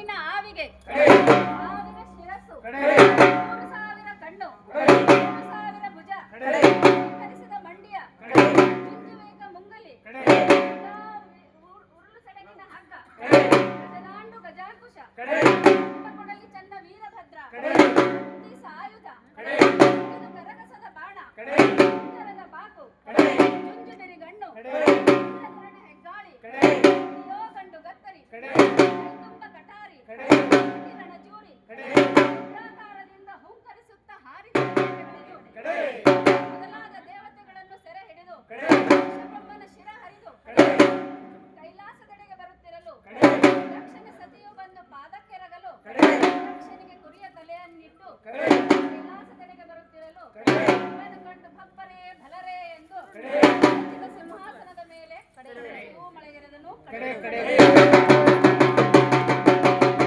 ನಿನ್ನ ಆವಿಗೆ 1000 ಶಿರಸ್ಸು 3000 ಕಣ್ಣು 3000 ಭುಜ ಕರಿಸಿದ ಮಂಡಿಯ ಜುಂಜುವೇಗ ಮುಂಗಲಿ ಉರುಳು ಸೆಡಗಿನ ಹಗ್ಗ ಗಜದಾಂಡು ಗಜಾಂಕುಶ ಕೊಡಲಿ ಚನ್ನ ವೀರಭದ್ರ ಹತ್ತಿ ಸಾಯುಧ ಕರಗಸದ ಬಾಣ ಉತ್ತರದ ಬಾಕು ಜುಂಜು ನೆರಿಗಣ್ಣು ವೀರಧರಣ ಹೆಗ್ಗಾಳಿ ನಿಯೋ ಗಂಡು ಗತ್ತರಿ ತುಂಬ ಕಟಾರಿ ರಣಚೂರಿ ಉಗ್ರಾಕಾರದಿಂದ ಹುಂಕರಿಸುತ್ತ ಹಾರಿದ ಮೊದಲಾದ ದೇವತೆಗಳನ್ನು ಸೆರೆ ಹಿಡಿದು ಬ್ರಹ್ಮನ ಶಿರ ಹರಿದು ಕೈಲಾಸದೆಡೆಗೆ ಬರುತ್ತಿರಲು ದಕ್ಷಿಣ ಸತಿಯು ಬಂದು ಪಾದಕ್ಕೆರಗಲು ದಕ್ಷಿಣಿಗೆ ಕುರಿಯ ತಲೆಯನ್ನಿಟ್ಟು ಕೈಲಾಸದೆಡೆಗೆ ಬರುತ್ತಿರಲು ಇವನು ಕಂಡು ಭಪ್ಪರೇ ಭಲರೇ ಎಂದು ಸಿಂಹಾಸನದ ಮೇಲೆ ಕಡೆಯೂ ಮಳೆಗೆರೆದನು.